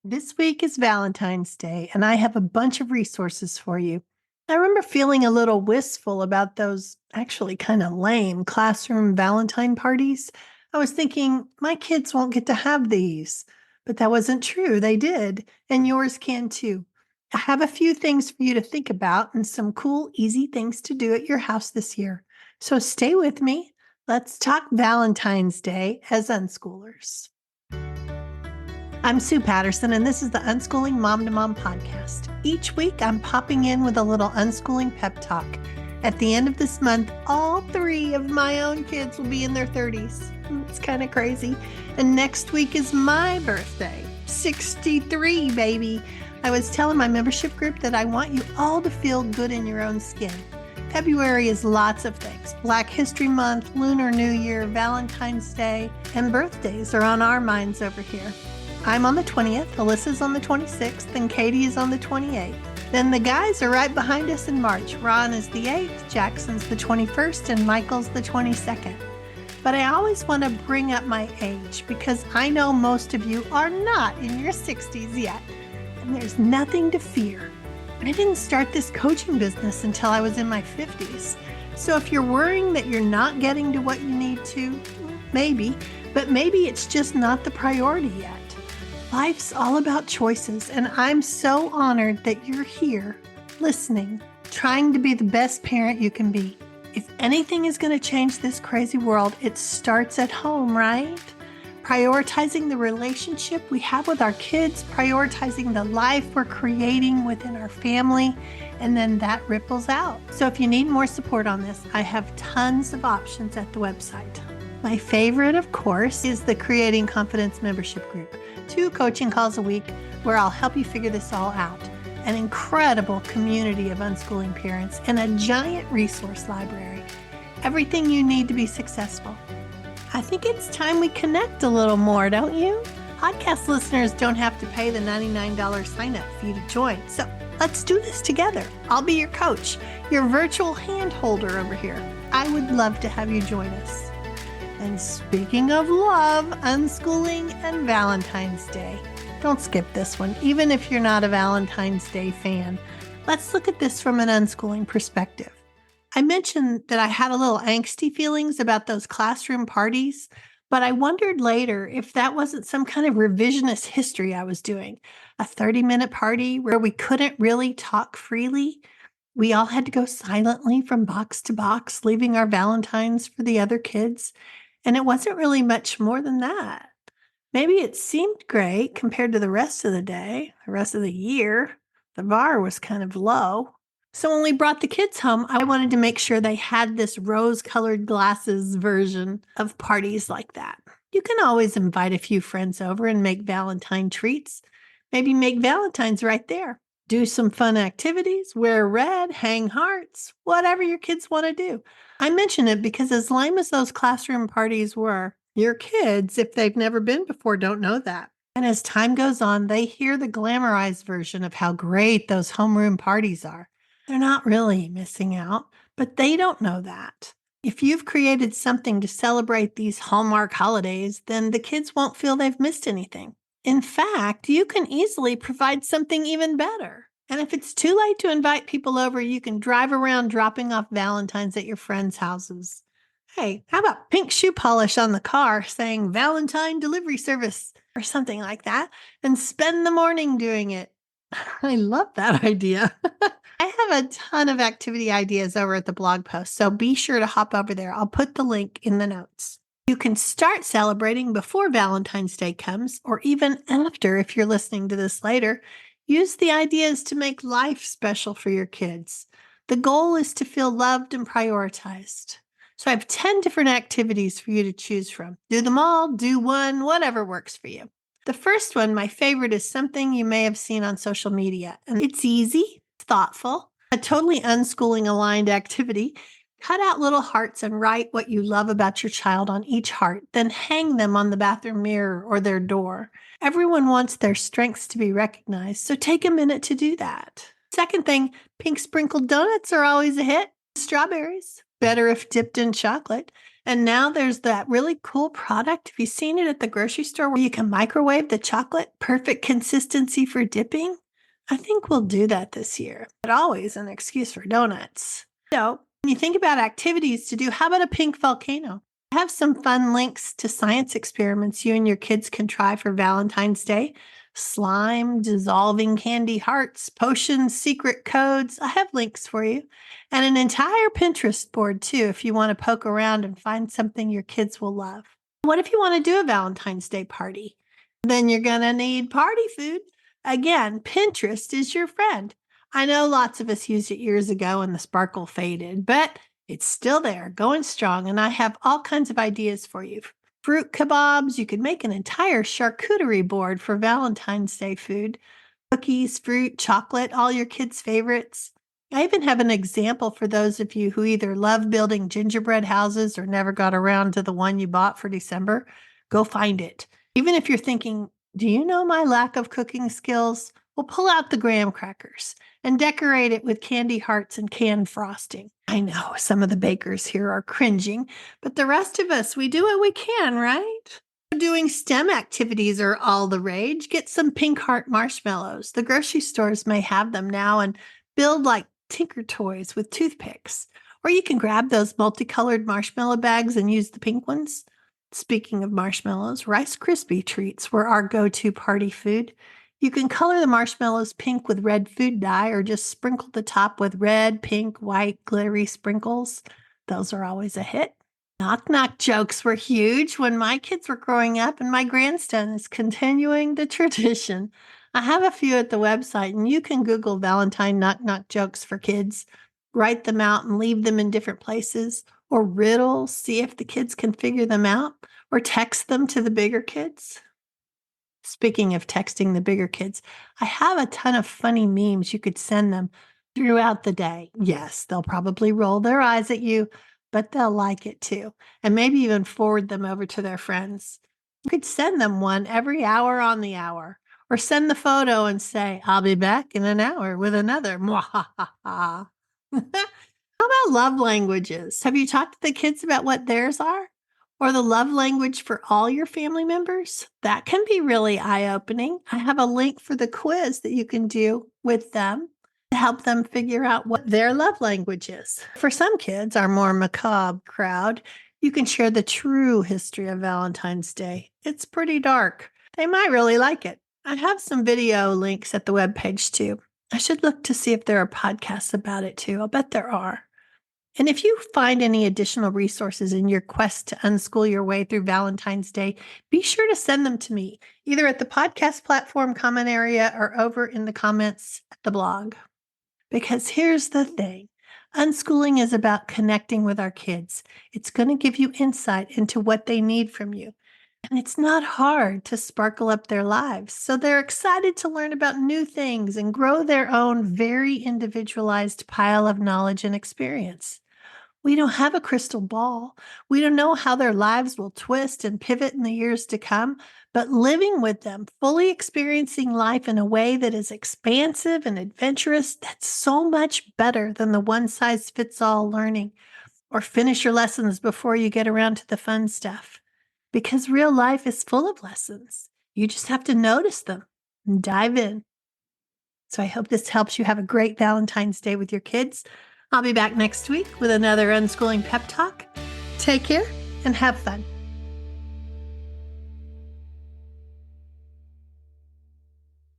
This week is Valentine's Day, and I have a bunch of resources for you. I remember feeling a little wistful about those actually kind of lame classroom Valentine parties. I was thinking, my kids won't get to have these. But that wasn't true. They did, and yours can too. I have a few things for you to think about and some cool, easy things to do at your house this year. So stay with me. Let's talk Valentine's Day as unschoolers. I'm Sue Patterson, and this is the Unschooling Mom to Mom podcast. Each week, I'm popping in with a little unschooling pep talk. At the end of this month, all three of my own kids will be in their 30s. It's kind of crazy. And next week is my birthday, 63, baby. I was telling my membership group that I want you all to feel good in your own skin. February is lots of things. Black History Month, Lunar New Year, Valentine's Day, and birthdays are on our minds over here. I'm on the 20th, Alyssa's on the 26th, and Katie is on the 28th. Then the guys are right behind us in March. Ron is the 8th, Jackson's the 21st, and Michael's the 22nd. But I always want to bring up my age because I know most of you are not in your 60s yet, and there's nothing to fear. I didn't start this coaching business until I was in my 50s. So if you're worrying that you're not getting to what you need to, maybe, but maybe it's just not the priority yet. Life's all about choices, and I'm so honored that you're here, listening, trying to be the best parent you can be. If anything is going to change this crazy world, it starts at home, right? Prioritizing the relationship we have with our kids, prioritizing the life we're creating within our family, and then that ripples out. So if you need more support on this, I have tons of options at the website. My favorite, of course, is the Creating Confidence membership group. 2 coaching calls a week where I'll help you figure this all out. An incredible community of unschooling parents and a giant resource library. Everything you need to be successful. I think it's time we connect a little more, don't you? Podcast listeners don't have to pay the $99 sign-up fee to join. So let's do this together. I'll be your coach, your virtual hand holder over here. I would love to have you join us. And speaking of love, unschooling and Valentine's Day. Don't skip this one, even if you're not a Valentine's Day fan. Let's look at this from an unschooling perspective. I mentioned that I had a little angsty feelings about those classroom parties, but I wondered later if that wasn't some kind of revisionist history I was doing. A 30-minute party where we couldn't really talk freely. We all had to go silently from box to box, leaving our Valentines for the other kids. And it wasn't really much more than that. Maybe it seemed great compared to the rest of the day, the rest of the year. The bar was kind of low. So when we brought the kids home, I wanted to make sure they had this rose-colored glasses version of parties like that. You can always invite a few friends over and make Valentine treats. Maybe make Valentines right there. Do some fun activities, wear red, hang hearts, whatever your kids want to do. I mention it because as lame as those classroom parties were, your kids, if they've never been before, don't know that. And as time goes on, they hear the glamorized version of how great those homeroom parties are. They're not really missing out, but they don't know that. If you've created something to celebrate these Hallmark holidays, then the kids won't feel they've missed anything. In fact, you can easily provide something even better. And if it's too late to invite people over, you can drive around dropping off Valentines at your friends' houses. Hey, how about pink shoe polish on the car saying Valentine delivery service or something like that and spend the morning doing it? I love that idea. I have a ton of activity ideas over at the blog post, so be sure to hop over there. I'll put the link in the notes. You can start celebrating before Valentine's Day comes, or even after if you're listening to this later. Use the ideas to make life special for your kids. The goal is to feel loved and prioritized. So I have 10 different activities for you to choose from. Do them all, do one, whatever works for you. The first one, my favorite, is something you may have seen on social media. And it's easy, thoughtful, a totally unschooling aligned activity. Cut out little hearts and write what you love about your child on each heart, then hang them on the bathroom mirror or their door. Everyone wants their strengths to be recognized, so take a minute to do that. Second thing, pink sprinkled donuts are always a hit. Strawberries, better if dipped in chocolate. And now there's that really cool product. Have you seen it at the grocery store where you can microwave the chocolate? Perfect consistency for dipping. I think we'll do that this year, but always an excuse for donuts. So, when you think about activities to do, how about a pink volcano? I have some fun links to science experiments you and your kids can try for Valentine's Day. Slime, dissolving candy hearts, potions, secret codes. I have links for you. And an entire Pinterest board, too, if you want to poke around and find something your kids will love. What if you want to do a Valentine's Day party? Then you're going to need party food. Again, Pinterest is your friend. I know lots of us used it years ago and the sparkle faded, but it's still there, going strong. And I have all kinds of ideas for you. Fruit kebabs, you could make an entire charcuterie board for Valentine's Day food. Cookies, fruit, chocolate, all your kids' favorites. I even have an example for those of you who either love building gingerbread houses or never got around to the one you bought for December. Go find it. Even if you're thinking, do you know my lack of cooking skills? Well, pull out the graham crackers and decorate it with candy hearts and canned frosting. I know some of the bakers here are cringing, but the rest of us, we do what we can, right? Doing STEM activities are all the rage. Get some pink heart marshmallows. The grocery stores may have them now, and build like Tinker Toys with toothpicks. Or you can grab those multicolored marshmallow bags and use the pink ones. Speaking of marshmallows, Rice Krispie treats were our go-to party food. You can color the marshmallows pink with red food dye or just sprinkle the top with red, pink, white, glittery sprinkles. Those are always a hit. Knock-knock jokes were huge when my kids were growing up, and my grandson is continuing the tradition. I have a few at the website, and you can Google Valentine knock-knock jokes for kids. Write them out and leave them in different places. Or riddles, see if the kids can figure them out. Or text them to the bigger kids. Speaking of texting the bigger kids, I have a ton of funny memes you could send them throughout the day. Yes, they'll probably roll their eyes at you, but they'll like it too. And maybe even forward them over to their friends. You could send them one every hour on the hour, or send the photo and say, I'll be back in an hour with another. Mwahaha. How about love languages? Have you talked to the kids about what theirs are? Or the love language for all your family members? That can be really eye-opening. I have a link for the quiz that you can do with them to help them figure out what their love language is. For some kids, our more macabre crowd, you can share the true history of Valentine's Day. It's pretty dark. They might really like it. I have some video links at the webpage too. I should look to see if there are podcasts about it too. I'll bet there are. And if you find any additional resources in your quest to unschool your way through Valentine's Day, be sure to send them to me, either at the podcast platform comment area or over in the comments at the blog. Because here's the thing, unschooling is about connecting with our kids. It's going to give you insight into what they need from you. And it's not hard to sparkle up their lives. So they're excited to learn about new things and grow their own very individualized pile of knowledge and experience. We don't have a crystal ball. We don't know how their lives will twist and pivot in the years to come, but living with them, fully experiencing life in a way that is expansive and adventurous, that's so much better than the one-size-fits-all learning or finish your lessons before you get around to the fun stuff. Because real life is full of lessons. You just have to notice them and dive in. So I hope this helps you have a great Valentine's Day with your kids. I'll be back next week with another Unschooling Pep Talk. Take care and have fun.